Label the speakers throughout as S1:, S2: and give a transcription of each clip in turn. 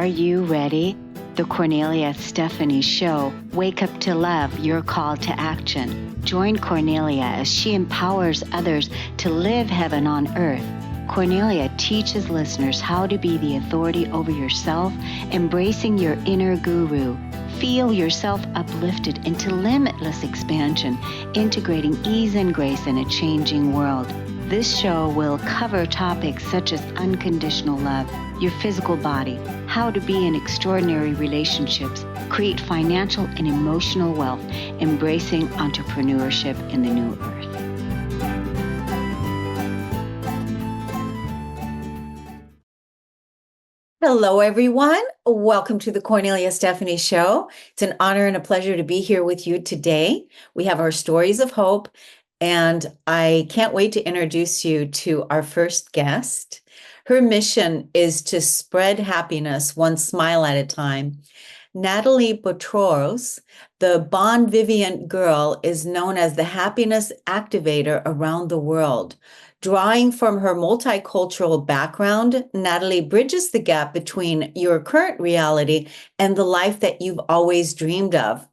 S1: Are you ready? The Kornelia Stephanie Show, Wake Up to Love, your call to action. Join Kornelia as she empowers others to live heaven on earth. Kornelia teaches listeners how to be the authority over yourself, embracing your inner guru. Feel yourself uplifted into limitless expansion, integrating ease and grace in a changing world. This show will cover topics such as unconditional love, your physical body, how to be in extraordinary relationships, create financial and emotional wealth, embracing entrepreneurship in the new earth.
S2: Hello, everyone. Welcome to the Kornelia Stephanie Show. It's an honor and a pleasure to be here with you today. We have our stories of hope, and I can't wait to introduce you to our first guest. Her mission is to spread happiness one smile at a time. Nathalie Botros, the Bon Vivant girl, is known as the happiness activator around the world. Drawing from her multicultural background, Nathalie bridges the gap between your current reality and the life that you've always dreamed of,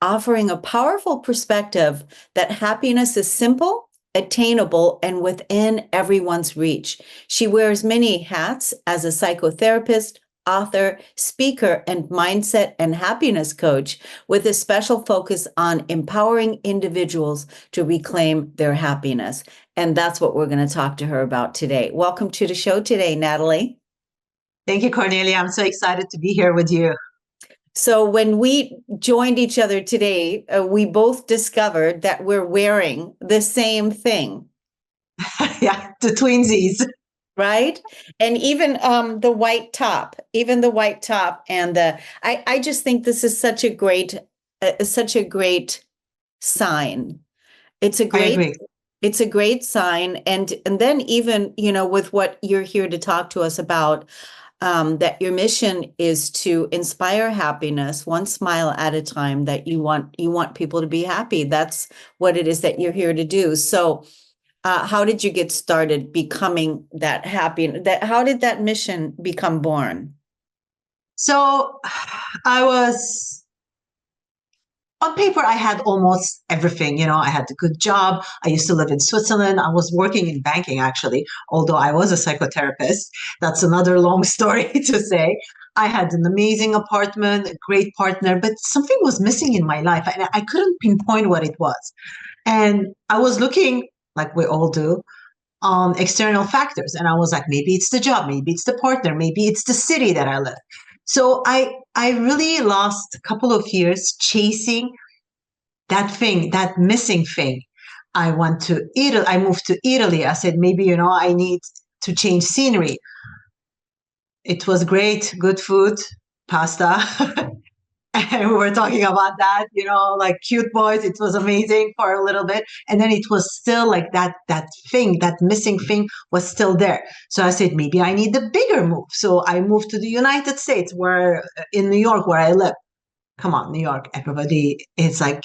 S2: offering a powerful perspective that happiness is simple, attainable, and within everyone's reach. She wears many hats as a psychotherapist, author, speaker, and mindset and happiness coach, with a special focus on empowering individuals to reclaim their happiness. And that's what we're going to talk to her about today. Welcome to the show today, Nathalie.
S3: Thank you, Kornelia. I'm so excited to be here with you.
S2: So when we joined each other today, we both discovered that we're wearing the same thing.
S3: Yeah, the twinsies.
S2: Right? And even the white top, and I just think this is such a great sign. It's a great sign. And then even, with what you're here to talk to us about, that your mission is to inspire happiness one smile at a time, that you want people to be happy. That's what it is that you're here to do. So how did you get started becoming that happy? How did that mission become born?
S3: So I was, on paper, I had almost everything. I had a good job. I used to live in Switzerland. I was working in banking, actually, although I was a psychotherapist. That's another long story to say. I had an amazing apartment, a great partner, but something was missing in my life, and I couldn't pinpoint what it was. And I was looking, like we all do, on external factors. And I was like, maybe it's the job, maybe it's the partner, maybe it's the city that I live. So I really lost a couple of years chasing that thing, that missing thing. I went to Italy. I moved to Italy. I said, maybe, I need to change scenery. It was great, good food, pasta. And we were talking about that, like cute boys. It was amazing for a little bit. And then it was still like that thing, that missing thing was still there. So I said, maybe I need a bigger move. So I moved to the United States, in New York, where I live. Come on, New York, everybody. It's like,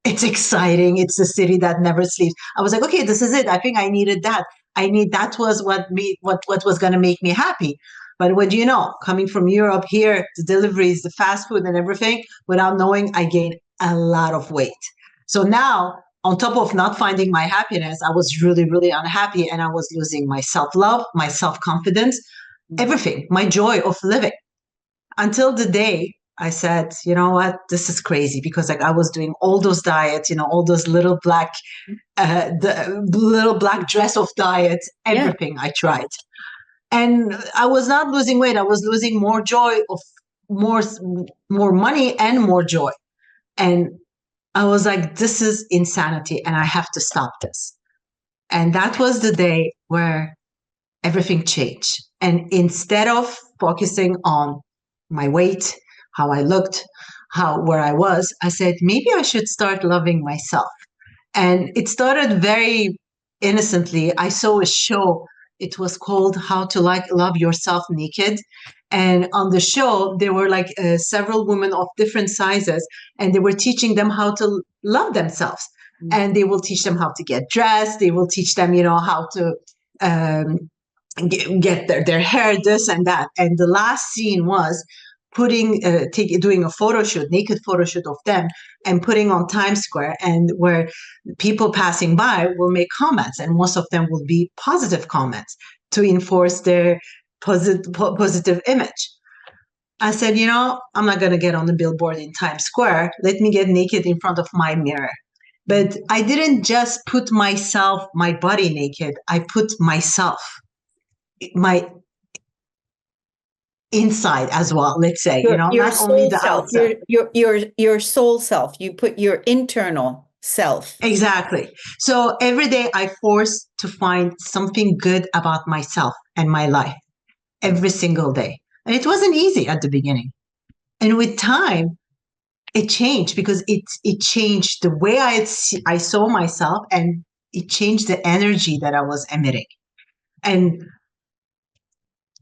S3: it's exciting. It's a city that never sleeps. I was like, okay, this is it. I think I needed that. That was what was going to make me happy. But what do you know? Coming from Europe here, the deliveries, the fast food and everything, without knowing, I gained a lot of weight. So now, on top of not finding my happiness, I was really, really unhappy, and I was losing my self-love, my self-confidence, everything, my joy of living. Until the day I said, you know what, this is crazy, because I was doing all those diets, all those little black, the little black dress of diets, everything I tried. And I was not losing weight. I was losing more joy, of more money and more joy. And I was like, this is insanity, and I have to stop this. And that was the day where everything changed. And instead of focusing on my weight, how I looked, where I was, I said, maybe I should start loving myself. And it started very innocently. I saw a show. It was called How to Love Yourself Naked. And on the show, there were several women of different sizes, and they were teaching them how to love themselves. And they will teach them how to get dressed. They will teach them, how to get their hair, this and that. And the last scene was doing a photo shoot, naked photo shoot of them, and putting on Times Square, and where people passing by will make comments, and most of them will be positive comments to enforce their positive image. I said, I'm not going to get on the billboard in Times Square. Let me get naked in front of my mirror. But I didn't just put my body naked. I put myself, my inside as well, let's say,
S2: your
S3: not only
S2: soul
S3: the
S2: self,
S3: outside.
S2: your soul self. You put your internal self.
S3: Exactly. So every day I force to find something good about myself and my life every single day. And it wasn't easy at the beginning. And with time, it changed because it changed the way I saw myself, and it changed the energy that I was emitting. And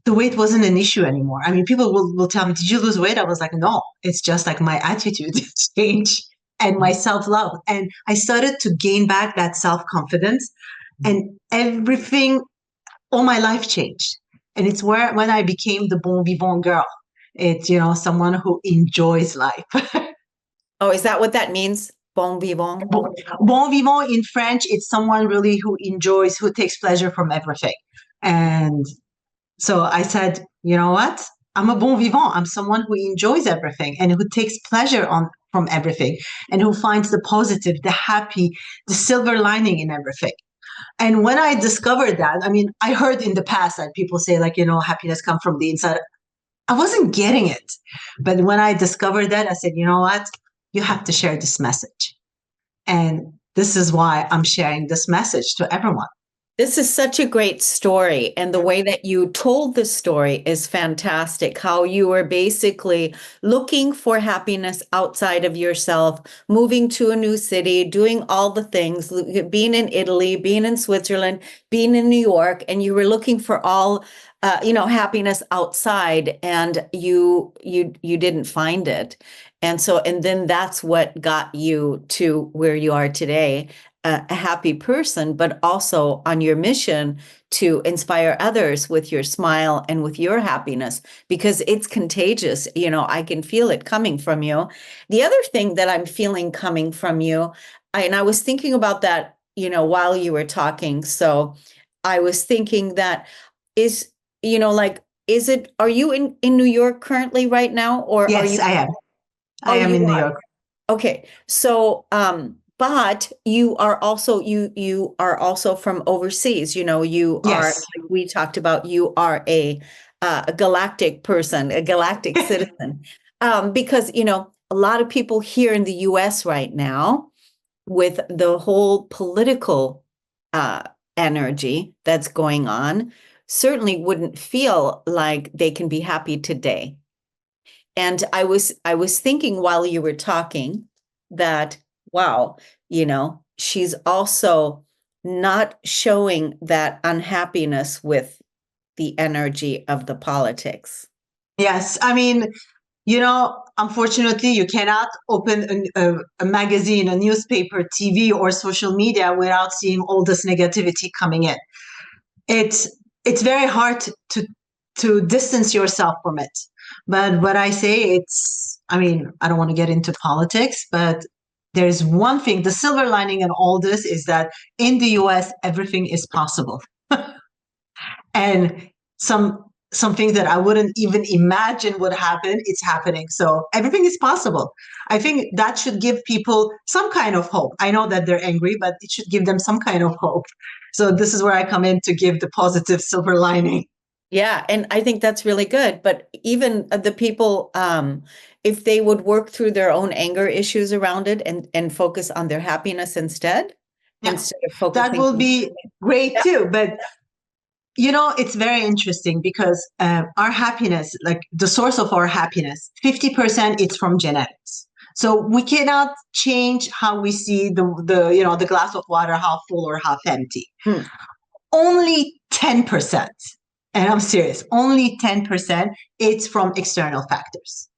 S3: the weight wasn't an issue anymore. I mean, people will tell me, did you lose weight? I was like, no, it's just like my attitude changed and my self-love. And I started to gain back that self-confidence, and everything, all my life changed. And it's when I became the bon vivant girl. It's, someone who enjoys life.
S2: Oh, is that what that means? Bon vivant?
S3: Bon vivant in French, it's someone really who enjoys, who takes pleasure from everything. And so I said, you know what? I'm a bon vivant. I'm someone who enjoys everything and who takes pleasure from everything, and who finds the positive, the happy, the silver lining in everything. And when I discovered that, I mean, I heard in the past that people say, like, happiness comes from the inside. I wasn't getting it. But when I discovered that, I said, you know what? You have to share this message. And this is why I'm sharing this message to everyone.
S2: This is such a great story. And the way that you told the story is fantastic. How you were basically looking for happiness outside of yourself, moving to a new city, doing all the things, being in Italy, being in Switzerland, being in New York, and you were looking for all happiness outside, and you didn't find it. And then that's what got you to where you are today, a happy person, but also on your mission to inspire others with your smile and with your happiness, because it's contagious. I can feel it coming from you. The other thing that I'm feeling coming from you, and I was thinking about that, while you were talking. So I was thinking that are you in New York currently right now, or are
S3: Yes,
S2: you?
S3: I am. I am in New York.
S2: Okay. So, but you are also from overseas. You are,
S3: Yes.
S2: like we talked about, you are a galactic person, a galactic citizen. Because, a lot of people here in the US right now, with the whole political energy that's going on, certainly wouldn't feel like they can be happy today. And I was thinking while you were talking that, wow, she's also not showing that unhappiness with the energy of the politics.
S3: Yes. I mean, unfortunately, you cannot open a magazine, a newspaper, TV, or social media without seeing all this negativity coming in. It's very hard to distance yourself from it. But what I say, I don't want to get into politics, but there's one thing, the silver lining in all this is that in the US, everything is possible. And some things that I wouldn't even imagine would happen, it's happening. So everything is possible. I think that should give people some kind of hope. I know that they're angry, but it should give them some kind of hope. So this is where I come in to give the positive silver lining.
S2: Yeah, and I think that's really good. But even the people, if they would work through their own anger issues around it and focus on their happiness instead of focusing.
S3: That will be great too. But it's very interesting because our happiness, like the source of our happiness, 50% it's from genetics. So we cannot change how we see the glass of water, how full or half empty. Only 10%, and I'm serious, only 10% it's from external factors.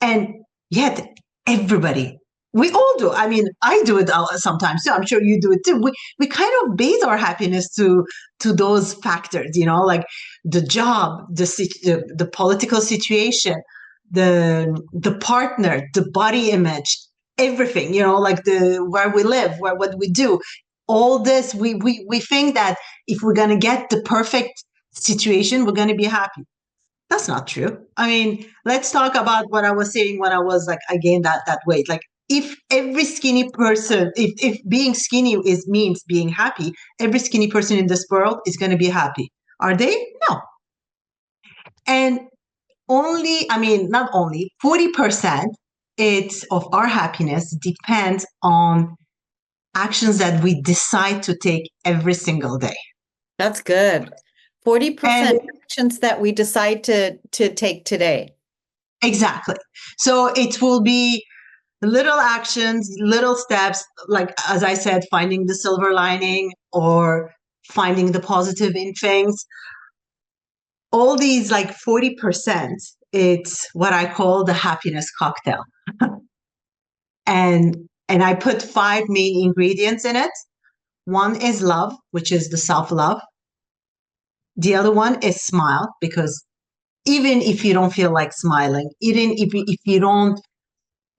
S3: And yet everybody We all do. I mean, I do it sometimes too. I'm sure you do it too. We kind of base our happiness to those factors, like the job, the political situation, the partner, the body image, everything, like the where we live, what we do. All this, we think that if we're gonna get the perfect situation, we're gonna be happy. That's not true. I mean, let's talk about what I was saying when I was like, I gained that weight. Like, if every skinny person, if being skinny means being happy, every skinny person in this world is going to be happy. Are they? No. And not only 40% of our happiness depends on actions that we decide to take every single day.
S2: That's good. 40%
S3: And
S2: actions that we decide to take today.
S3: exactly. So it will be little actions, little steps, like, as I said, finding the silver lining or finding the positive in things. All these, like 40%, it's what I call the happiness cocktail. And I put 5 main ingredients in it. One is love, which is the self-love. The other one is smile, because even if you don't feel like smiling, even if you don't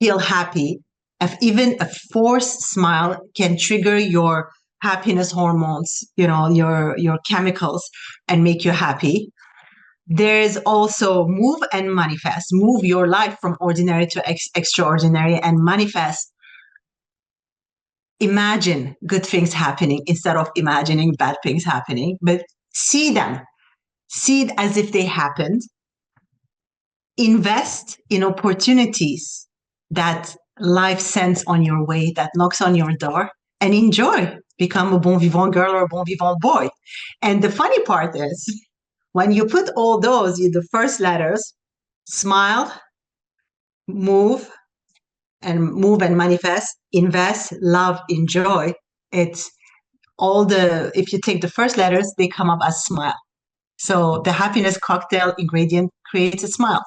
S3: feel happy, if even a forced smile can trigger your happiness hormones, your chemicals, and make you happy. There's also move and manifest. Move your life from ordinary to extraordinary, and manifest. Imagine good things happening instead of imagining bad things happening, but see them. See it as if they happened. Invest in opportunities that life sends on your way, that knocks on your door, and enjoy. Become a bon vivant girl or a bon vivant boy. And the funny part is, when you put all those, the first letters, smile, move, and manifest, invest, love, enjoy. It's if you take the first letters, they come up as smile. So the happiness cocktail ingredient creates a smile.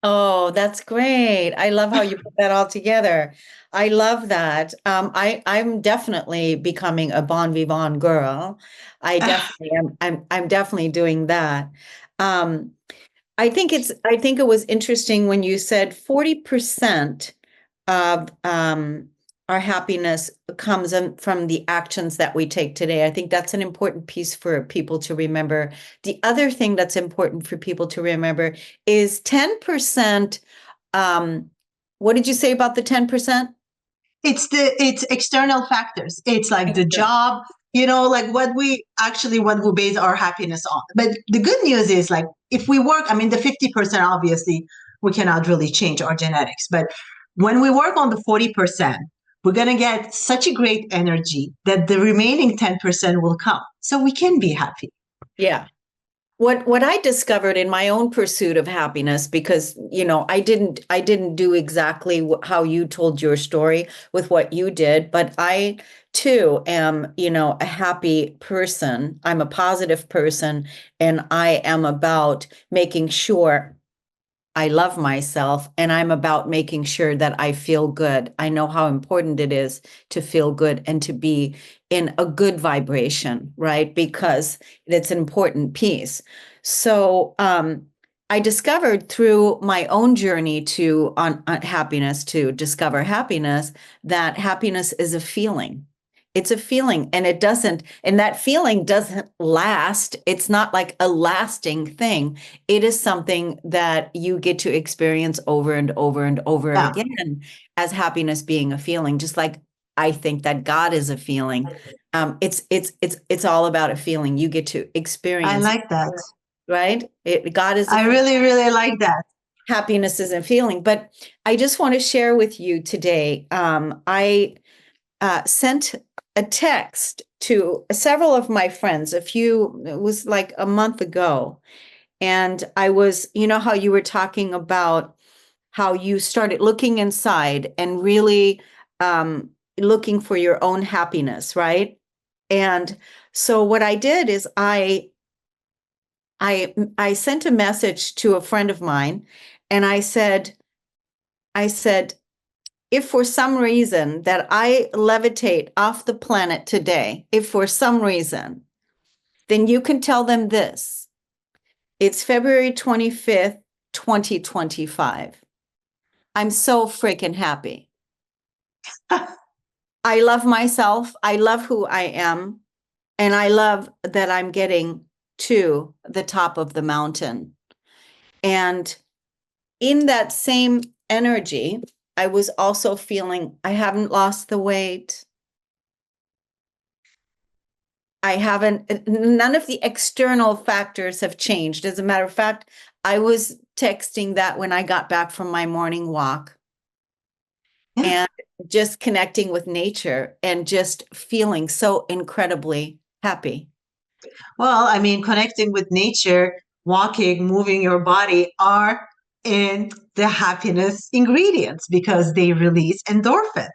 S2: Oh, that's great. I love how you put that all together. I love that. I'm definitely becoming a bon vivant girl. I definitely am. I'm definitely doing that. Um, I think it was interesting when you said 40% of our happiness comes from the actions that we take today. I think that's an important piece for people to remember. The other thing that's important for people to remember is 10%. What did you say about the 10%?
S3: It's external factors. It's like the job, like what we base our happiness on. But the good news is, like, if we work, I mean, the 50%, obviously we cannot really change our genetics, but when we work on the 40%, we're going to get such a great energy that the remaining 10% will come. So we can be happy.
S2: Yeah. What I discovered in my own pursuit of happiness, because I didn't do exactly how you told your story with what you did, but I too am a happy person. I'm a positive person, and I am about making sure I love myself, and I'm about making sure that I feel good. I know how important it is to feel good and to be in a good vibration, right? Because it's an important piece. So I discovered through my own journey on happiness, to discover happiness, that happiness is a feeling. It's a feeling, and that feeling doesn't last. It's not like a lasting thing. It is something that you get to experience over and over and over again, as happiness being a feeling. Just like I think that God is a feeling. It's all about a feeling. You get to experience.
S3: I like that.
S2: Right? God is.
S3: I really, really like that.
S2: Happiness is a feeling. But I just want to share with you today. I sent a text to several of my friends. It was like a month ago. And I was, how you were talking about how you started looking inside and really looking for your own happiness, right? And so what I did is I sent a message to a friend of mine, and I said, if for some reason that I levitate off the planet today, if for some reason, then you can tell them this. It's February 25th, 2025. I'm so freaking happy. I love myself. I love who I am. And I love that I'm getting to the top of the mountain. And in that same energy, I was also feeling I haven't lost the weight. None of the external factors have changed. As a matter of fact, I was texting that when I got back from my morning walk. And just connecting with nature and just feeling so incredibly happy.
S3: Well, I mean, connecting with nature, walking, moving your body are in the happiness ingredients because they release endorphins.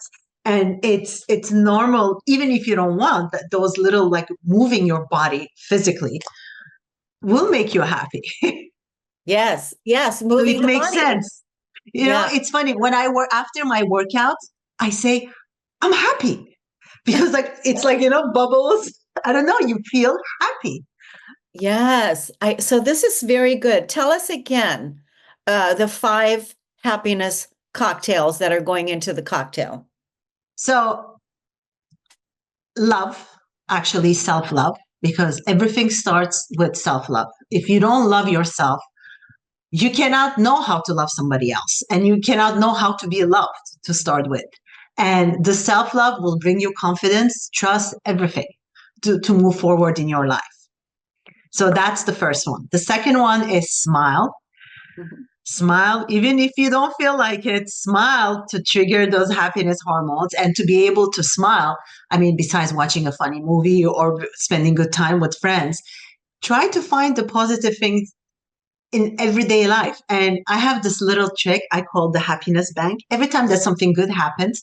S3: And it's normal, even if you don't want that, those little like moving your body physically will make you happy.
S2: Yes,
S3: So
S2: moving
S3: it
S2: the
S3: makes
S2: body.
S3: sense. You know, it's funny when I work after my workout, I say, I'm happy because like it's like, you know, bubbles. I don't know, you feel happy.
S2: Yes. So this is very good. Tell us again the 5 happiness cocktails that are going into the cocktail.
S3: So love, actually self-love, because everything starts with self-love. If you don't love yourself, you cannot know how to love somebody else, and you cannot know how to be loved to start with. And the self-love will bring you confidence, trust, everything to move forward in your life. So that's the first one. The second one is smile.
S2: Mhm.
S3: Smile, even if you don't feel like it, smile to trigger those happiness hormones and to be able to smile. I mean, besides watching a funny movie or spending good time with friends, try to find the positive things in everyday life. And I have this little trick I call the happiness bank. Every time that something good happens,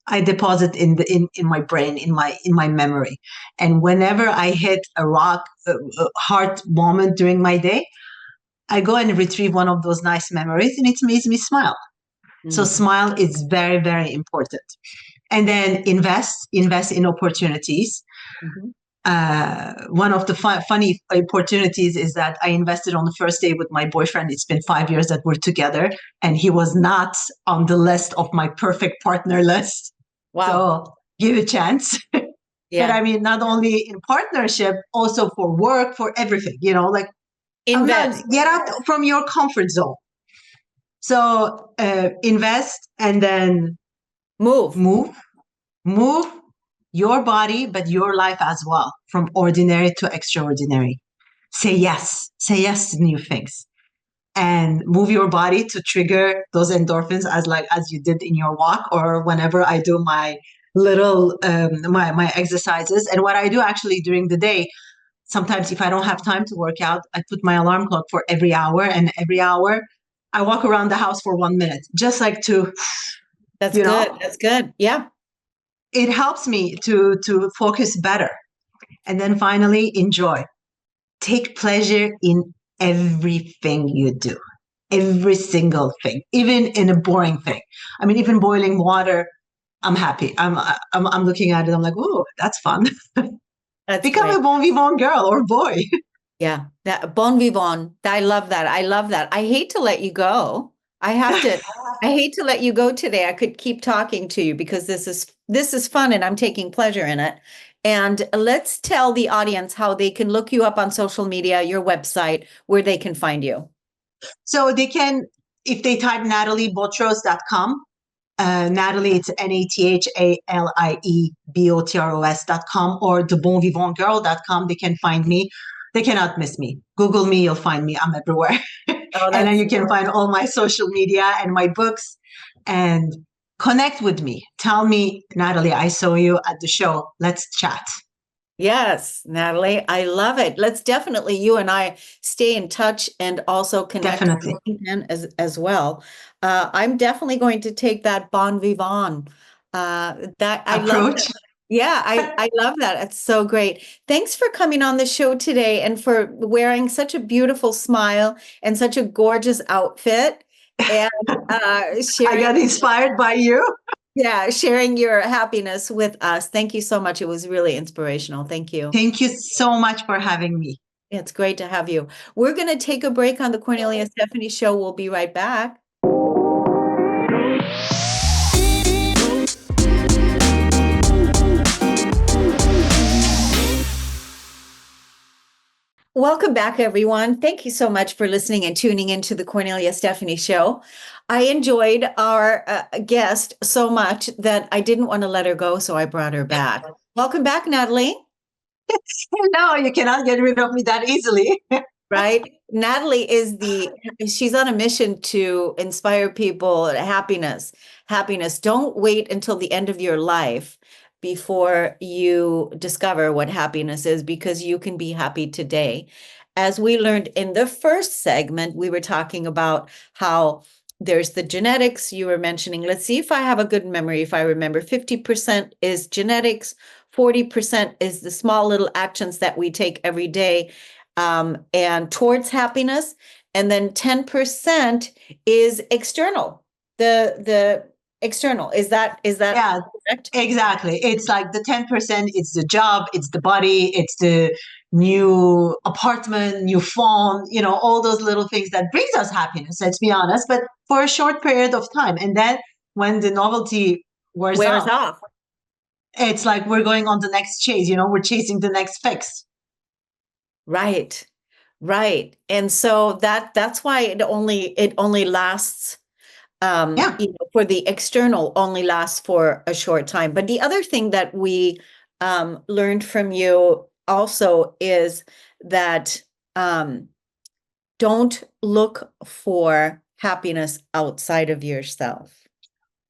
S3: I deposit in my brain, in my memory. And whenever I hit a rock, a hard moment during my day, I go and retrieve one of those nice memories and it makes me smile. So smile is very, very important. And then invest in opportunities.
S2: Mhm.
S3: One of the funny opportunities is that I invested on the first day with my boyfriend. It's been 5 years that we're together, and he was not on the list of my perfect partner list.
S2: Wow.
S3: So give a chance.
S2: Yeah.
S3: But I mean, not only in partnership, also for work, for everything, you know, like
S2: Invest.
S3: get out from your comfort zone. So invest and then
S2: Move.
S3: Move your body, but your life as well, from ordinary to extraordinary. Say yes to new things, and move your body to trigger those endorphins as you did in your walk or whenever I do my little my exercises. And what I do actually during the day, sometimes if I don't have time to work out, I put my alarm clock for every hour, and every hour I walk around the house for 1 minute, just like to,
S2: That's
S3: you
S2: good.
S3: know,
S2: That's good. Yeah.
S3: it helps me to focus better. And then finally, enjoy. Take pleasure in everything you do, every single thing, even in a boring thing. I mean, even boiling water, I'm happy. I'm looking at it. I'm like, oh, that's fun.
S2: That's
S3: Become
S2: great.
S3: a bon vivant girl or boy.
S2: Yeah. That bon vivant. I love that. I love that. I hate to let you go. I hate to let you go today. I could keep talking to you because this is fun and I'm taking pleasure in it. And let's tell the audience how they can look you up on social media, your website, where they can find you.
S3: So they can, if they type NathalieBotros.com, Nathalie, it's NathalieBotros.com, or thebonvivantgirl.com. They can find me. They cannot miss me. Google me, you'll find me. I'm everywhere.
S2: Oh,
S3: And then you can find all my social media and my books and connect with me. Tell me, Nathalie, I saw you at the show. Let's chat.
S2: Yes, Nathalie, I love it. Let's definitely, you and I, stay in touch and also connect on
S3: Definitely.
S2: LinkedIn as well. I'm definitely going to take that bon vivant. That I love
S3: Approach.
S2: that. Yeah, I love that. It's so great. Thanks for coming on the show today and for wearing such a beautiful smile and such a gorgeous outfit. and
S3: I
S2: sharing,
S3: got inspired by you.
S2: yeah, sharing your happiness with us. Thank you so much. It was really inspirational. Thank you.
S3: Thank you so much for having me.
S2: It's great to have you. We're going to take a break on the Kornelia Stephanie Show. We'll be right back. Welcome back, everyone. Thank you so much for listening and tuning into the Kornelia Stephanie Show. I enjoyed our guest so much that I didn't want to let her go, so I brought her back. Welcome back, Nathalie.
S3: No, you cannot get rid of me that easily.
S2: Right? Nathalie she's on a mission to inspire people happiness. Happiness. Don't wait until the end of your life before you discover what happiness is, because you can be happy today. As we learned in the first segment, we were talking about how there's the genetics you were mentioning. Let's see if I have a good memory. If I remember, 50% is genetics, 40% is the small little actions that we take every day, and towards happiness, and then 10% is external. The external is that
S3: Yeah,
S2: correct?
S3: exactly. It's like the 10%, it's the job, it's the body, it's the new apartment, new phone, all those little things that brings us happiness, let's be honest, but for a short period of time. And then when the novelty wears
S2: Wears
S3: off,
S2: off.
S3: it's like we're going on the next chase, we're chasing the next fix.
S2: Right. Right. And so that's why it only lasts,
S3: Yeah.
S2: for the external only lasts for a short time. But the other thing that we learned from you also is that don't look for happiness outside of yourself.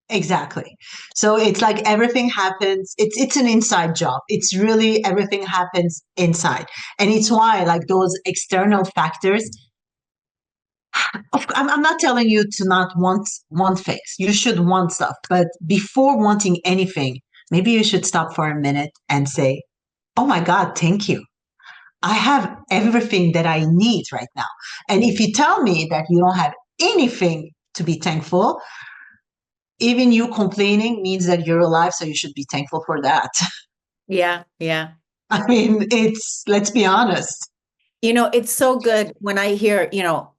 S3: Exactly. So it's like everything happens. It's an inside job. It's really everything happens inside. And it's why like those external factors, I'm not telling you to not want things. You should want stuff. But before wanting anything, maybe you should stop for a minute and say, oh my God, thank you. I have everything that I need right now. And if you tell me that you don't have anything to be thankful, even you complaining means that you're alive, so you should be thankful for that.
S2: Yeah, yeah.
S3: I mean, let's be honest.
S2: It's so good when I hear,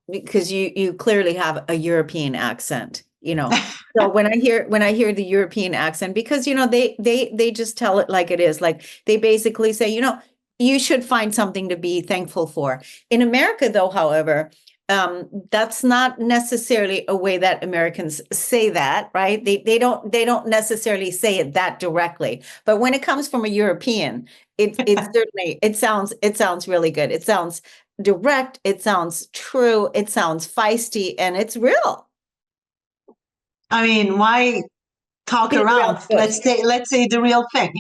S2: because you clearly have a European accent, So when I hear the European accent, because they just tell it like it is. Like they basically say, you should find something to be thankful for. In America, though, however, that's not necessarily a way that Americans say that, right? They don't necessarily say it that directly. But when it comes from a European, it certainly it sounds really good. It sounds direct, it sounds true, it sounds feisty, and it's real.
S3: I mean, why talk around? Let's say the real thing.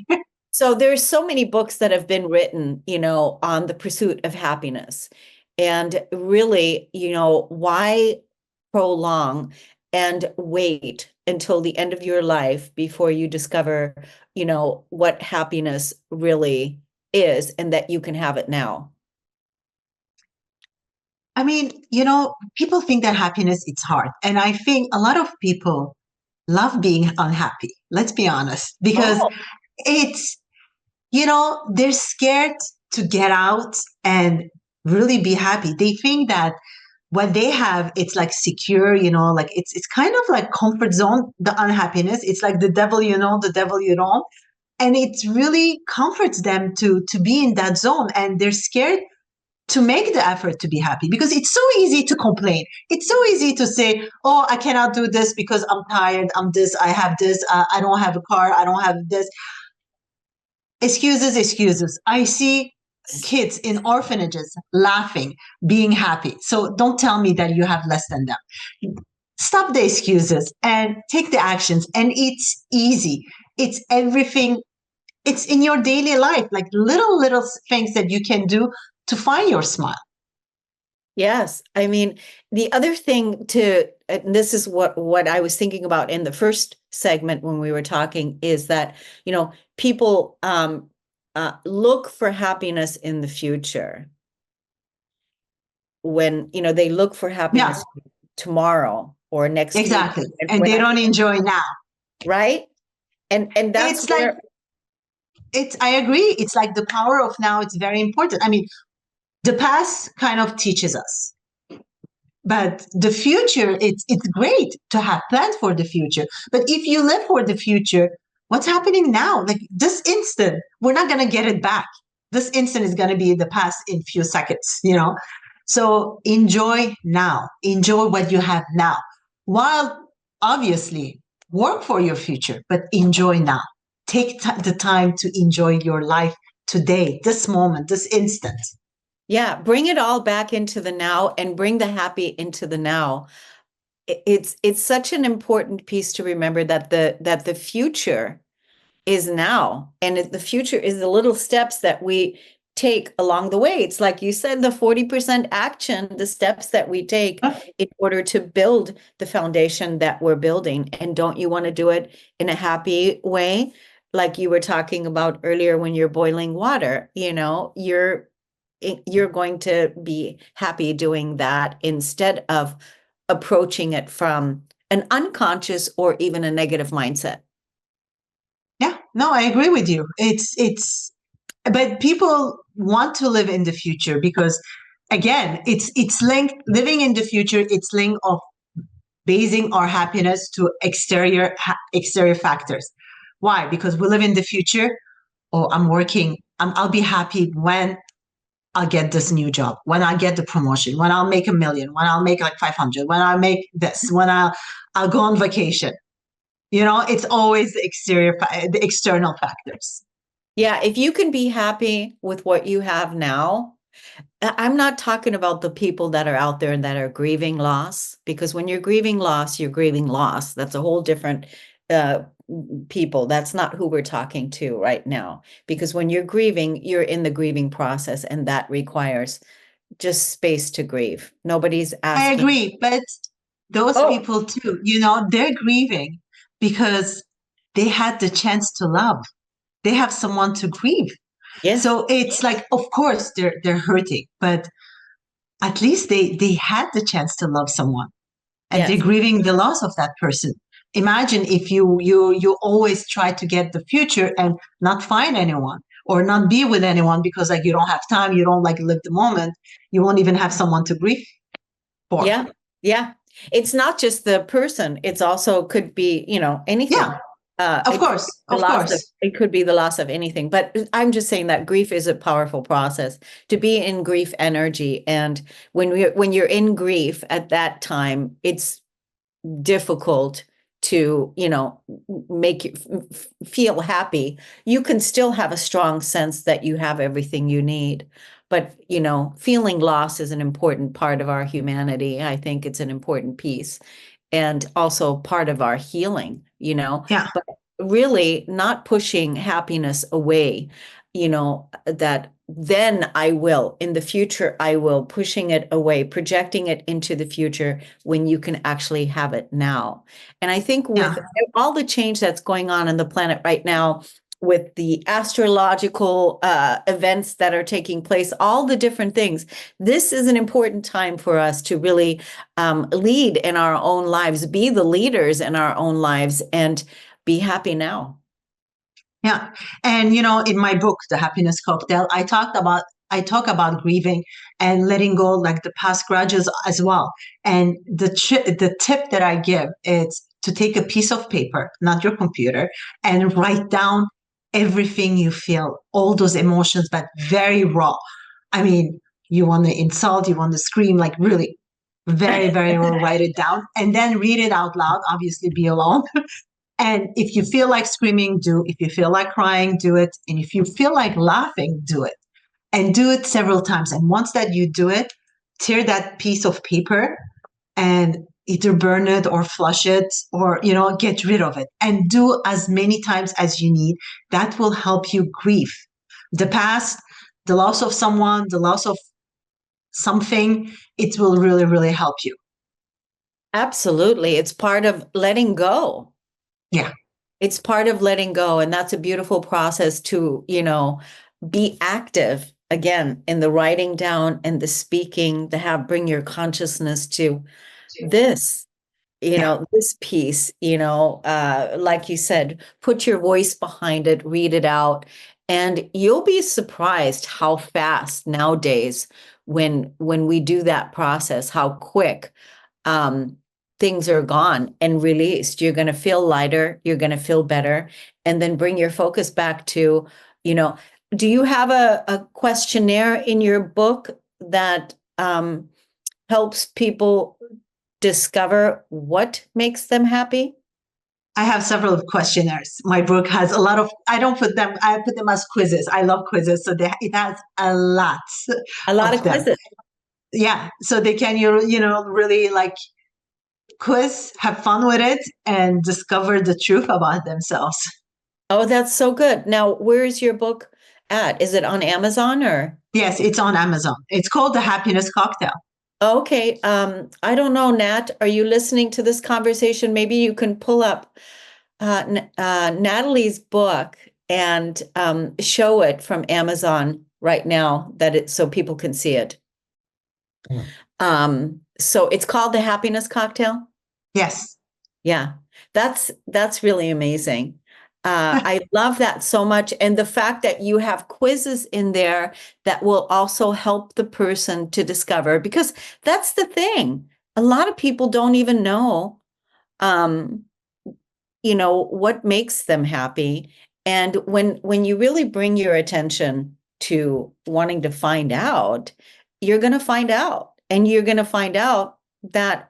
S2: So there's so many books that have been written, on the pursuit of happiness. And really, why prolong and wait until the end of your life before you discover, what happiness really is and that you can have it now?
S3: I mean, people think that happiness it's hard. And I think a lot of people love being unhappy. Let's be honest, because it's, they're scared to get out and really be happy. They think that what they have, it's like secure, like it's kind of like comfort zone, the unhappiness. It's like the devil, the devil you don't. And it really comforts them to be in that zone. And they're scared to make the effort to be happy because it's so easy to complain. It's so easy to say, oh, I cannot do this because I'm tired. I'm this, I have this, I don't have a car, I don't have this. Excuses. I see kids in orphanages laughing, being happy. So don't tell me that you have less than them. Stop the excuses and take the actions. And it's easy. It's everything. It's in your daily life, like little things that you can do to find your smile.
S2: Yes. I mean, the other thing and this is what I was thinking about in the first segment when we were talking, is that, people look for happiness in the future. When, they look for happiness tomorrow, or next week.
S3: Exactly. And
S2: when
S3: they don't enjoy now.
S2: right? And that's
S3: It's like,
S2: where,
S3: I agree. It's like the power of now. It's very important. I mean, the past kind of teaches us, but the future, it's great to have plans for the future. But if you live for the future, what's happening now? Like this instant, we're not going to get it back. This instant is going to be the past in few seconds, you know? So enjoy now. Enjoy what you have now. While obviously work for your future, but enjoy now. Take the time to enjoy your life today, this moment, this instant.
S2: yeah, bring it all back into the now and bring the happy into the now. It's such an important piece to remember that the future is now, and the future is the little steps that we take along the way. It's like you said, the 40% action, the steps that we take in order to build the foundation that we're building. And don't you want to do it in a happy way? Like you were talking about earlier, when you're boiling water, you're going to be happy doing that instead of approaching it from an unconscious or even a negative mindset.
S3: Yeah, no, I agree with you. But people want to live in the future because, again, it's linked. Living in the future, it's linked of basing our happiness to exterior factors. Why? Because we live in the future. Oh, I'm working. I'll be happy when I'll get this new job, when I get the promotion, when I'll make 1 million, when I'll make like 500, when I make this, when I'll go on vacation. You know, it's always the external factors.
S2: Yeah, if you can be happy with what you have now, I'm not talking about the people that are out there that are grieving loss, because when you're grieving loss, you're grieving loss. That's a whole different uh, people. That's not who we're talking to right now. Because when you're grieving, you're in the grieving process, and that requires just space to grieve. Nobody's
S3: I
S2: asking.
S3: agree, but those
S2: Oh,
S3: people too, you know, they're grieving because they had the chance to love. They have someone to grieve.
S2: yes.
S3: So it's like, of course, they're hurting, but at least they had the chance to love someone, and they're
S2: Yes.
S3: grieving the loss of that person. Imagine if you always try to get the future and not find anyone or not be with anyone because like you don't have time, you don't like live the moment, you won't even have someone to grieve for.
S2: Yeah. Yeah. It's not just the person. It's also could be, anything.
S3: Yeah, of
S2: It could be
S3: course,
S2: the
S3: of
S2: loss of
S3: course.
S2: it could be the loss of anything. But I'm just saying that grief is a powerful process to be in grief energy. And when you're in grief at that time, it's difficult to, make you feel happy. You can still have a strong sense that you have everything you need. But, feeling loss is an important part of our humanity. I think it's an important piece and also part of our healing.
S3: Yeah,
S2: But really not pushing happiness away, that then I will, in the future, I will, pushing it away, projecting it into the future when you can actually have it now. And I think
S3: yeah,
S2: with all the change that's going on in the planet right now, with the astrological events that are taking place, all the different things, this is an important time for us to really lead in our own lives, be the leaders in our own lives, and be happy now.
S3: yeah. And you know, in my book, The Happiness Cocktail, I talk about grieving and letting go, like the past grudges as well. And the tip that I give is to take a piece of paper, not your computer, and write down everything you feel, all those emotions, but very raw. I mean, you want to insult, you want to scream, like really very, very raw, write it down and then read it out loud. Obviously, be alone. And if you feel like screaming, do. If you feel like crying, do it. And if you feel like laughing, do it. And do it several times. And once that you do it, tear that piece of paper and either burn it or flush it or, you know, get rid of it. And do as many times as you need. That will help you grieve the past, the loss of someone, the loss of something. It will really, really help you.
S2: Absolutely. It's part of letting go.
S3: Yeah.
S2: It's part of letting go. And that's a beautiful process to, be active again in the writing down and the speaking, to bring your consciousness to this. this piece, like you said, put your voice behind it, read it out, and you'll be surprised how fast nowadays when we do that process, how quick things are gone and released. You're going to feel lighter, you're going to feel better, and then bring your focus back to, do you have a questionnaire in your book that helps people discover what makes them happy?
S3: I have several questionnaires. My book has a lot of, I put them as quizzes. I love quizzes. So it has a lot
S2: of
S3: them.
S2: quizzes.
S3: Yeah. So they can, really like quiz, have fun with it, and discover the truth about themselves.
S2: Oh, that's so good. Now, where is your book at? Is it on Amazon or?
S3: Yes, it's on Amazon. It's called The Happiness Cocktail.
S2: Okay. I don't know, Nat, are you listening to this conversation? Maybe you can pull up Nathalie's book and show it from Amazon right now so people can see it. So it's called The Happiness Cocktail?
S3: Yes.
S2: Yeah, that's really amazing. I love that so much. And the fact that you have quizzes in there that will also help the person to discover, because that's the thing. A lot of people don't even know, what makes them happy. And when you really bring your attention to wanting to find out, you're going to find out. And you're going to find out that,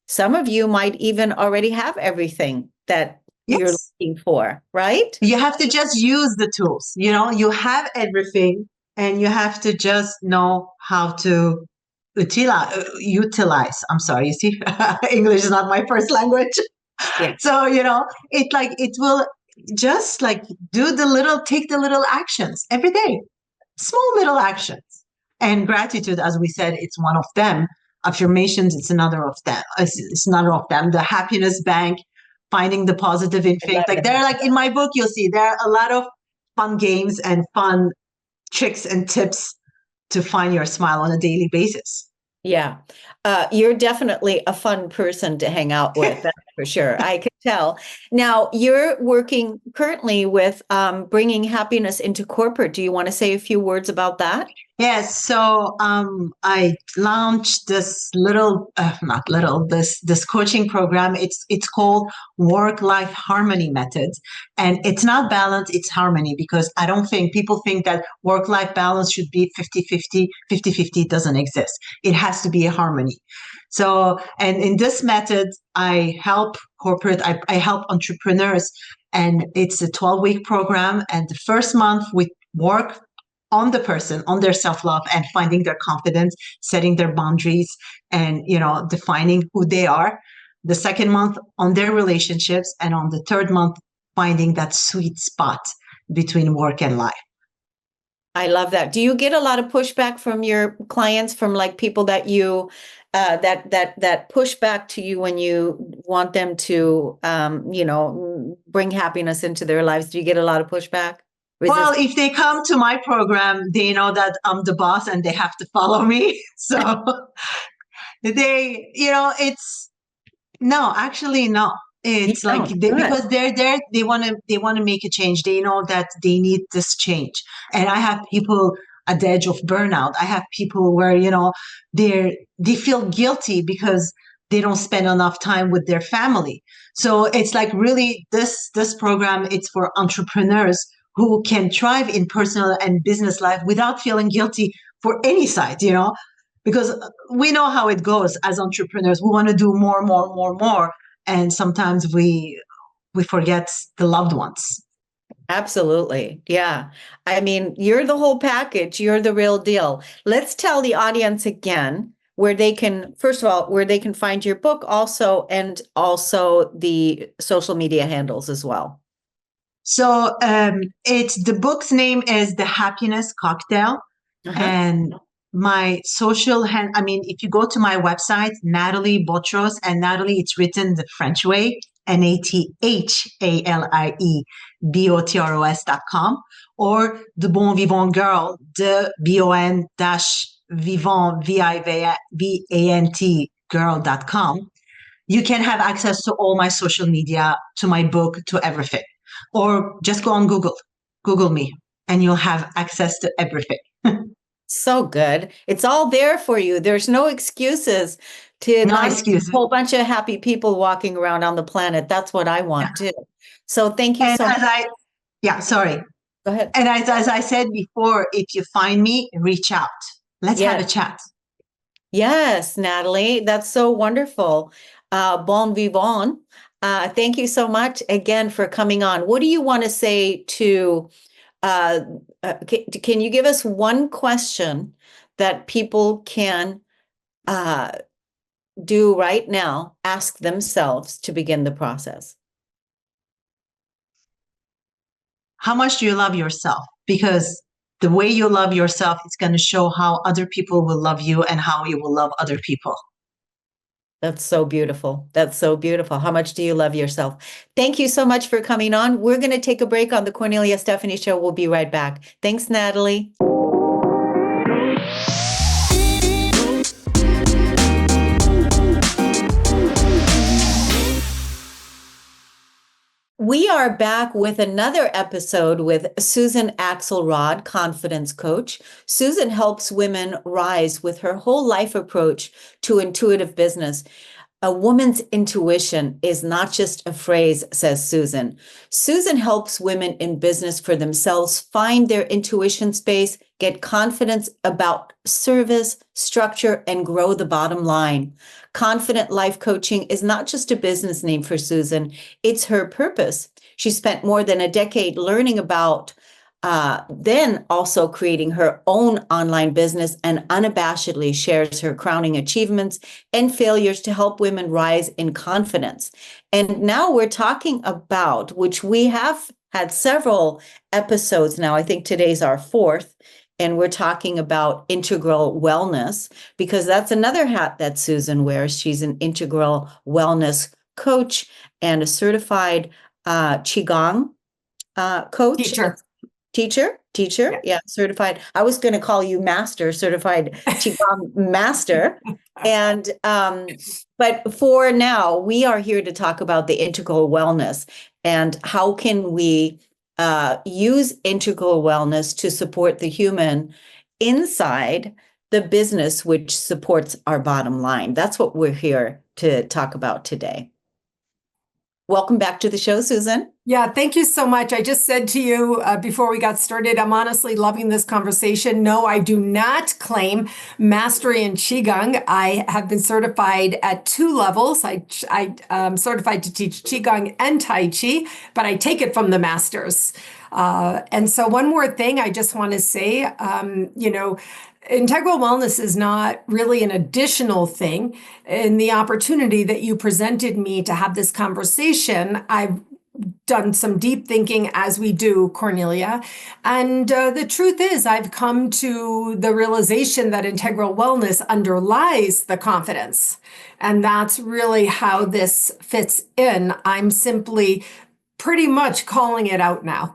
S2: some of you might even already have everything that you're looking for, right?
S3: You have to just use the tools. You have everything, and you have to just know how to utilize. I'm sorry, you see, English is not my first language. Yeah. So, it will just like take the little actions every day, small little actions. And gratitude, as we said, it's one of them. Affirmations, it's another of them. It's another of them. The happiness bank, finding the positive in things. Like in my book, you'll see there are a lot of fun games and fun tricks and tips to find your smile on a daily basis.
S2: Yeah. You're definitely a fun person to hang out with, that's for sure. I can tell. Now, you're working currently with bringing happiness into corporate. Do you want to say a few words about that?
S3: Yes. So I launched this this coaching program. It's called Work-Life Harmony Method. And it's not balance, it's harmony, because I don't think people think that work-life balance should be 50-50. 50-50 doesn't exist. It has to be a harmony. So, and in this method, I help I help entrepreneurs, and it's a 12-week program. And the first month we work on the person, on their self-love and finding their confidence, setting their boundaries, and, defining who they are. The second month on their relationships, and on the third month, finding that sweet spot between work and life.
S2: I love that. Do you get a lot of pushback from your clients, from like people that you that push back to you when you want them to bring happiness into their lives? Do you get a lot of pushback?
S3: Well, if they come to my program, they know that I'm the boss and they have to follow me. So actually, no. It's because they're there, they want to make a change. They know that they need this change. And I have people at the edge of burnout. I have people where, they feel guilty because they don't spend enough time with their family. So it's like really this program, it's for entrepreneurs who can thrive in personal and business life without feeling guilty for any side, because we know how it goes as entrepreneurs. We want to do more. And sometimes we forget the loved ones.
S2: Absolutely. Yeah. I mean, you're the whole package. You're the real deal. Let's tell the audience again where they can, first of all, where they can find your book also, and also the social media handles as well.
S3: So the book's name is The Happiness Cocktail. And my social if you go to my website, Nathalie Botros, and Nathalie, it's written the French way, NATHALIE BOTROS.com, or The Bon Vivant Girl, the BON-Vivant, VIVANT girl.com. you can have access to all my social media, to my book, to everything. Or just go on Google me, and you'll have access to everything.
S2: So good. It's all there for you. There's no excuses to
S3: No
S2: not have a
S3: excuses.
S2: whole bunch of happy people walking around on the planet. That's what I
S3: Yeah.
S2: want too. So thank you
S3: And
S2: so much.
S3: sorry.
S2: Go ahead.
S3: And as I said before, if you find me, reach out. Let's have a
S2: Yes.
S3: chat.
S2: Yes, Nathalie, that's so wonderful. Bon vivant. Thank you so much again for coming on. What do you want to say to, can you give us one question that people can do right now, ask themselves to begin the process?
S3: How much do you love yourself? Because the way you love yourself is going to show how other people will love you and how you will love other people.
S2: That's so beautiful. That's so beautiful. How much do you love yourself? Thank you so much for coming on. We're going to take a break on the Kornelia Stephanie Show. We'll be right back. Thanks, Nathalie. We are back with another episode with Susan Axelrod, confidence coach. Susan helps women rise with her whole life approach to intuitive business. A woman's intuition is not just a phrase, says Susan. Susan helps women in business for themselves find their intuition space, get confidence about service, structure, and grow the bottom line. Confident Life Coaching is not just a business name for Susan, it's her purpose. She spent more than a decade learning about then also creating her own online business and unabashedly shares her crowning achievements and failures to help women rise in confidence. And now we're talking about, which we have had several episodes now, I think today's our fourth, and we're talking about integral wellness, because that's another hat that Susan wears. She's an integral wellness coach and a certified Qigong coach. Teacher. Yeah, certified. I was going to call you master, certified Qigong master. And, but for now, we are here to talk about the integral wellness and how can we use integral wellness to support the human inside the business, which supports our bottom line. That's what we're here to talk about today. Welcome back to the show, Susan.
S4: Yeah, thank you so much. I just said to you before we got started, I'm honestly loving this conversation. No, I do not claim mastery in Qigong. I have been certified at 2 levels. I'm certified to teach Qigong and Tai Chi, but I take it from the masters. And so one more thing I just want to say, integral wellness is not really an additional thing. In the opportunity that you presented me to have this conversation, I've done some deep thinking, as we do, Kornelia. And the truth is, I've come to the realization that integral wellness underlies the confidence. And that's really how this fits in. I'm simply pretty much calling it out now.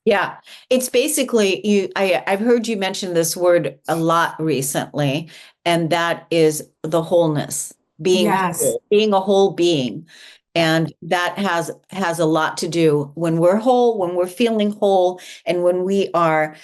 S2: Yeah, it's basically I've heard you mention this word a lot recently, and that is the wholeness, being whole, being a whole being. And that has a lot to do when we're whole, when we're feeling whole, and when we are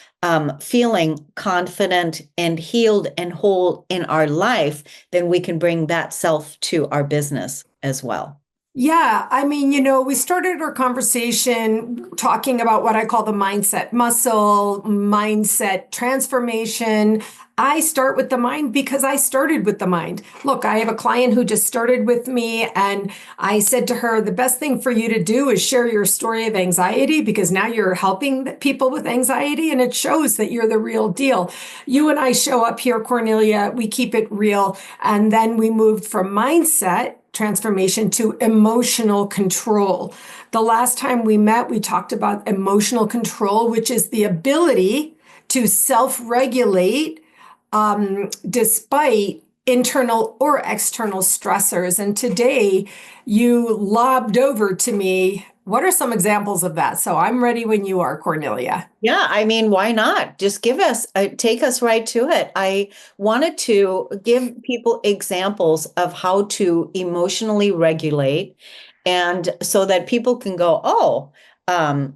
S2: feeling confident and healed and whole in our life, then we can bring that self to our business as well.
S4: Yeah, I mean, we started our conversation talking about what I call the mindset muscle, mindset transformation. I start with the mind because I started with the mind. Look, I have a client who just started with me, and I said to her, the best thing for you to do is share your story of anxiety, because now you're helping people with anxiety, and it shows that you're the real deal. You and I show up here, Kornelia, we keep it real, and then we moved from mindset transformation to emotional control. The last time we met, we talked about emotional control, which is the ability to self-regulate despite internal or external stressors. And today you lobbed over to me What are some examples of that? So I'm ready when you are, Kornelia.
S2: Yeah, I mean, why not? Just take us right to it. I wanted to give people examples of how to emotionally regulate, and so that people can go, oh, and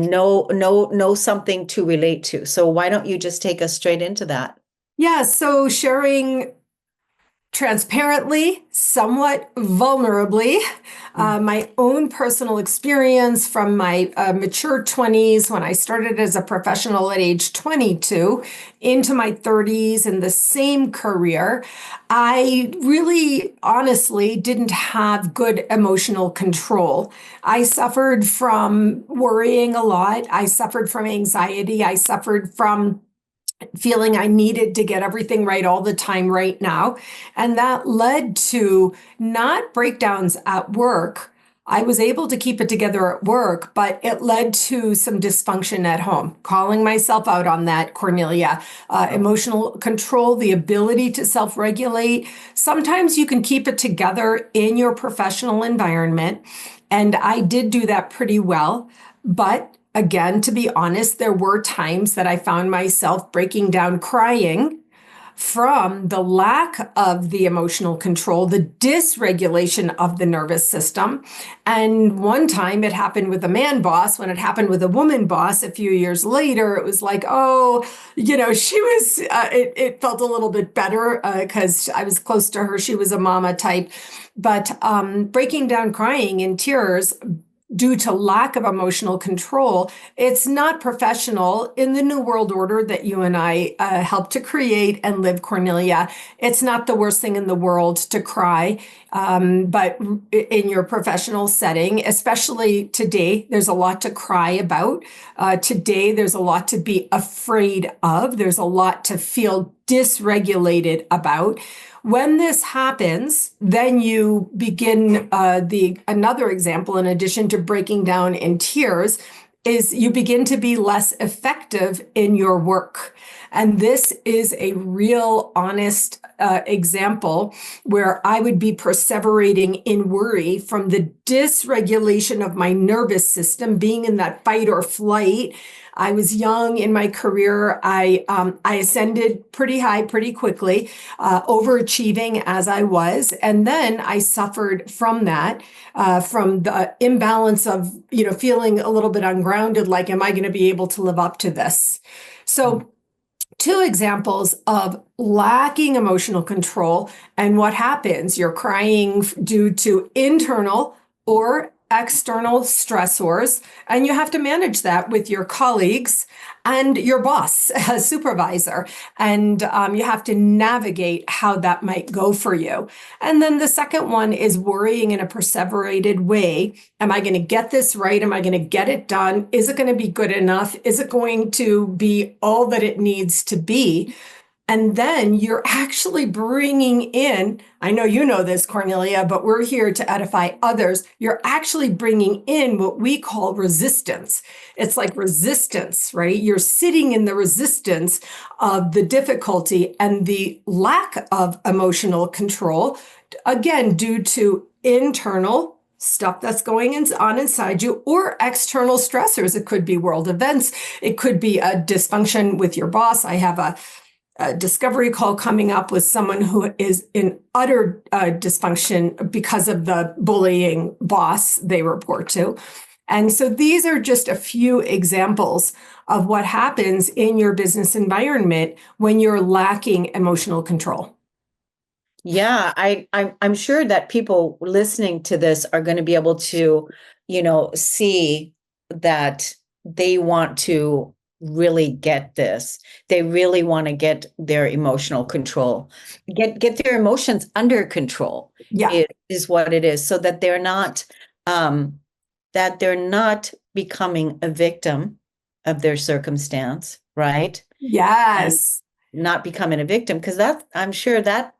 S2: know something to relate to. So why don't you just take us straight into that?
S4: Yeah, so sharing transparently, somewhat vulnerably, my own personal experience from my mature 20s when I started as a professional at age 22 into my 30s in the same career. I really honestly didn't have good emotional control. I suffered from worrying a lot. I suffered from anxiety. I suffered from feeling I needed to get everything right all the time right now. And that led to not breakdowns at work. I was able to keep it together at work, but it led to some dysfunction at home. Calling myself out on that, Kornelia. Emotional control, the ability to self-regulate. Sometimes you can keep it together in your professional environment. And I did do that pretty well. But again, to be honest, there were times that I found myself breaking down crying from the lack of the emotional control, the dysregulation of the nervous system. And one time it happened with a man boss. When it happened with a woman boss a few years later, it was like, oh, she was, it felt a little bit better because I was close to her. She was a mama type. But breaking down crying in tears due to lack of emotional control, it's not professional in the new world order that you and I helped to create and live, Kornelia. It's not the worst thing in the world to cry, but in your professional setting, especially today, there's a lot to cry about. Today, there's a lot to be afraid of. There's a lot to feel dysregulated about. When this happens, then you begin another example, in addition to breaking down in tears, is you begin to be less effective in your work. And this is a real honest example where I would be perseverating in worry from the dysregulation of my nervous system, being in that fight or flight. I was young in my career. I ascended pretty high pretty quickly, overachieving as I was. And then I suffered from that, from the imbalance of, feeling a little bit ungrounded, like, am I going to be able to live up to this? So two examples of lacking emotional control and what happens. You're crying due to internal or external stressors, and you have to manage that with your colleagues and your boss, a supervisor, and you have to navigate how that might go for you. And then the second one is worrying in a perseverated way. Am I going to get this right? Am I going to get it done? Is it going to be good enough? Is it going to be all that it needs to be? And then you're actually bringing in, I know you know this, Kornelia, but we're here to edify others. You're actually bringing in what we call resistance. It's like resistance, right? You're sitting in the resistance of the difficulty and the lack of emotional control, again, due to internal stuff that's going on inside you or external stressors. It could be world events. It could be a dysfunction with your boss. I have a discovery call coming up with someone who is in utter dysfunction because of the bullying boss they report to. And so these are just a few examples of what happens in your business environment when you're lacking emotional control.
S2: Yeah, I'm sure that people listening to this are going to be able to, see that they want to really get this. They really want to get their emotional control, get their emotions under control.
S4: Yeah.
S2: Is what it is, so that they're not becoming a victim of their circumstance, right?
S4: Yes.
S2: And not becoming a victim, because I'm sure that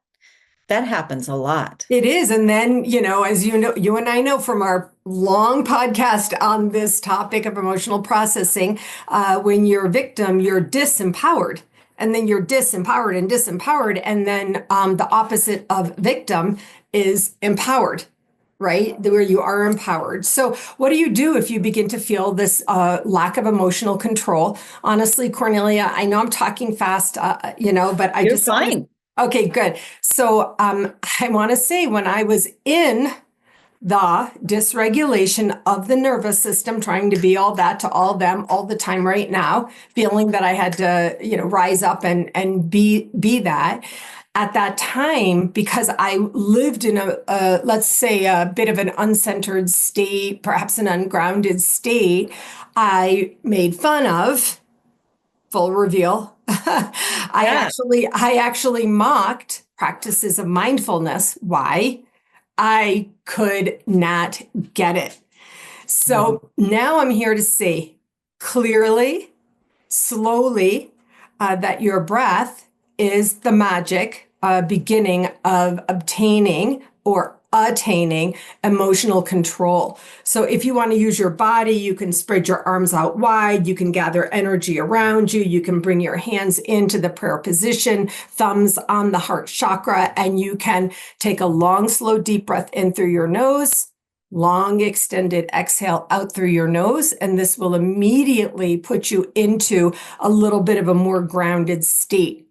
S2: happens a lot.
S4: It is. And then, as you know, you and I know from our long podcast on this topic of emotional processing, when you're a victim, you're disempowered. And then you're disempowered and disempowered. And then the opposite of victim is empowered. right? Where you are empowered. So what do you do if you begin to feel this lack of emotional control? Honestly, Cornelia, I know I'm talking fast, but I
S2: You're
S4: just want to.
S2: fine.
S4: Okay, good. So I want to say when I was in the dysregulation of the nervous system, trying to be all that to all them all the time right now, feeling that I had to, rise up and be that. At that time, because I lived in let's say, a bit of an uncentered state, perhaps an ungrounded state, I made fun of, full reveal.
S2: Yeah.
S4: I actually mocked practices of mindfulness. Why? I could not get it. So now I'm here to say clearly, slowly, that your breath is the magic beginning of obtaining or attaining emotional control. So if you want to use your body, you can spread your arms out wide, you can gather energy around you, you can bring your hands into the prayer position, thumbs on the heart chakra, and you can take a long, slow, deep breath in through your nose, long extended exhale out through your nose, and this will immediately put you into a little bit of a more grounded state.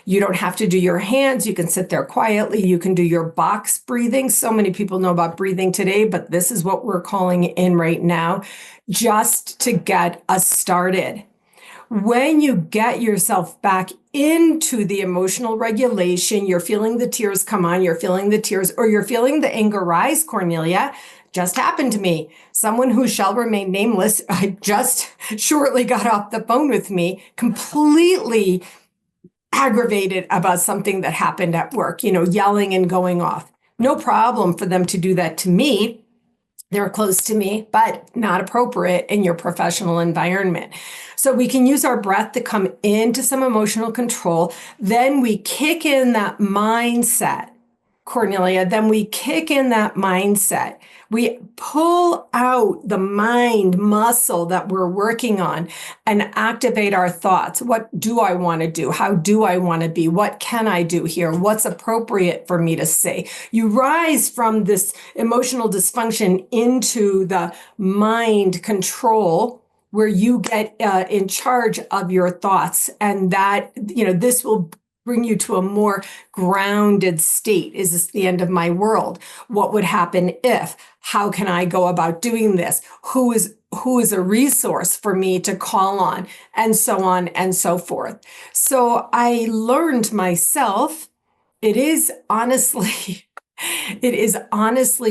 S4: You don't have to do your hands. You can sit there quietly. You can do your box breathing. So many people know about breathing today, but this is what we're calling in right now, just to get us started. When you get yourself back into the emotional regulation, you're feeling the tears come on, you're feeling the tears, or you're feeling the anger rise, Cornelia. Just happened to me. Someone who shall remain nameless, I just shortly got off the phone with me, completely aggravated about something that happened at work, yelling and going off. No problem for them to do that to me. They're close to me, but not appropriate in your professional environment. So we can use our breath to come into some emotional control. Then we kick in that mindset, Cornelia. Then we kick in that mindset. We pull out the mind muscle that we're working on and activate our thoughts. What do I want to do? How do I want to be? What can I do here? What's appropriate for me to say? You rise from this emotional dysfunction into the mind control where you get in charge of your thoughts. And that, this will bring you to a more grounded state. Is this the end of my world? What would happen if? How can I go about doing this? Who is a resource for me to call on? And so on and so forth. So I learned myself, it is honestly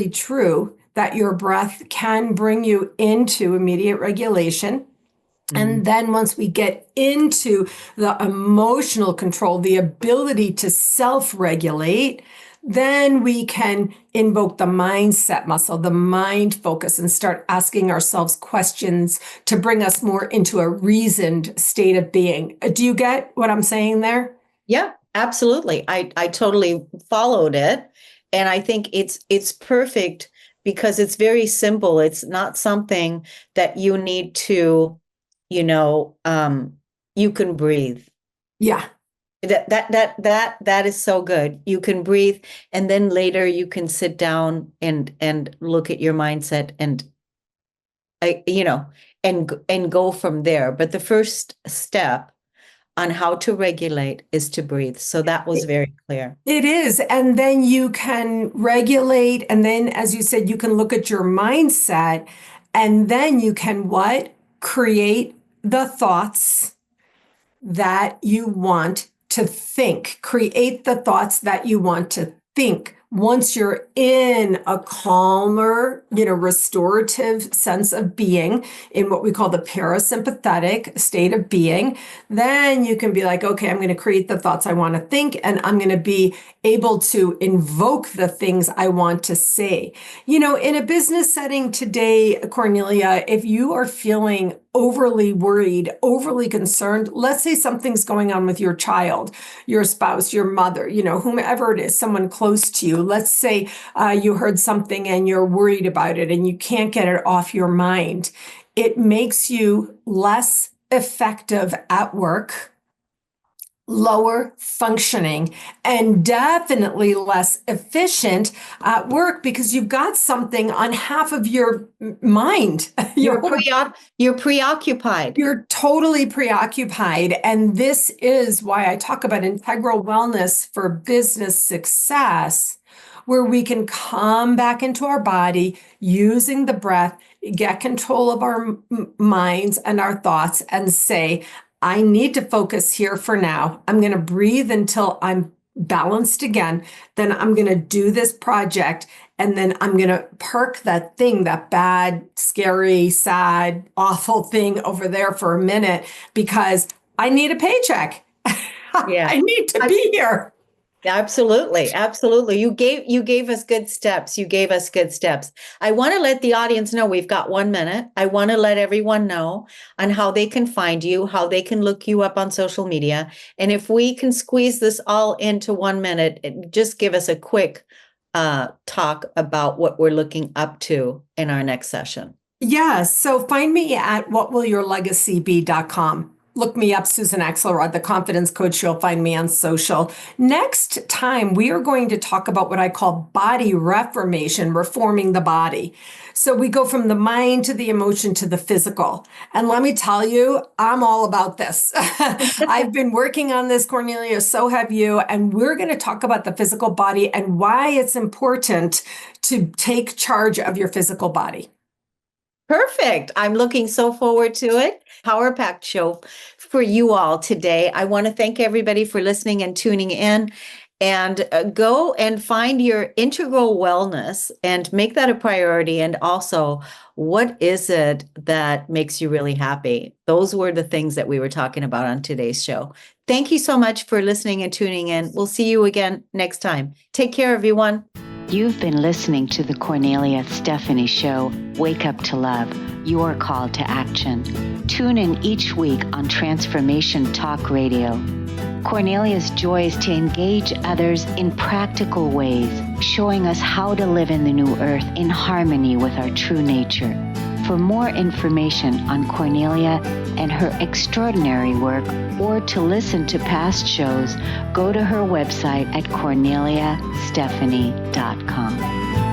S4: true that your breath can bring you into immediate regulation. And then once we get into the emotional control, the ability to self-regulate, then we can invoke the mindset muscle, the mind focus, and start asking ourselves questions to bring us more into a reasoned state of being. Do you get what I'm saying there?
S2: Yeah, absolutely. I totally followed it. And I think it's perfect because it's very simple. It's not something that you need to, you can breathe.
S4: Yeah.
S2: That is so good. You can breathe, and then later you can sit down and look at your mindset and and go from there. But the first step on how to regulate is to breathe. So that was very clear.
S4: It is. And then you can regulate. And then, as you said, you can look at your mindset, and then you can what? Create the thoughts that you want to think. Create the thoughts that you want to think. Once you're in a calmer, restorative sense of being, in what we call the parasympathetic state of being, then you can be like, okay, I'm going to create the thoughts I want to think, and I'm going to be able to invoke the things I want to say. In a business setting today, Cornelia, if you are feeling overly worried, overly concerned, let's say something's going on with your child, your spouse, your mother, whomever it is, someone close to you. Let's say you heard something and you're worried about it and you can't get it off your mind. It makes you less effective at work. lower functioning, and definitely less efficient at work because you've got something on half of your mind.
S2: You're preoccupied.
S4: You're totally preoccupied. And this is why I talk about integral wellness for business success, where we can come back into our body using the breath, get control of our minds and our thoughts, and say, I need to focus here for now. I'm going to breathe until I'm balanced again. Then I'm going to do this project. And then I'm going to park that thing, that bad, scary, sad, awful thing over there for a minute because I need a paycheck.
S2: Yeah.
S4: I need to be here.
S2: Absolutely. Absolutely. You gave us good steps. You gave us good steps. I want to let the audience know we've got 1 minute. I want to let everyone know on how they can find you, how they can look you up on social media. And if we can squeeze this all into 1 minute, just give us a quick talk about what we're looking up to in our next session.
S4: Yeah. So find me at whatwillyourlegacybe.com. Look me up, Susan Axelrod, the confidence coach. You'll find me on social. Next time, we are going to talk about what I call body reformation, reforming the body. So we go from the mind to the emotion to the physical. And let me tell you, I'm all about this. I've been working on this, Kornelia, so have you. And we're going to talk about the physical body and why it's important to take charge of your physical body.
S2: Perfect. I'm looking so forward to it. Power Packed show for you all today. I want to thank everybody for listening and tuning in, and go and find your integral wellness and make that a priority. And also, what is it that makes you really happy? Those were the things that we were talking about on today's show. Thank you so much for listening and tuning in. We'll see you again next time. Take care, everyone.
S1: You've been listening to the Kornelia Stephanie Show, Wake Up to Love, your call to action. Tune in each week on Transformation Talk Radio. Kornelia's joy is to engage others in practical ways, showing us how to live in the new earth in harmony with our true nature. For more information on Kornelia and her extraordinary work, or to listen to past shows, go to her website at korneliastephanie.com.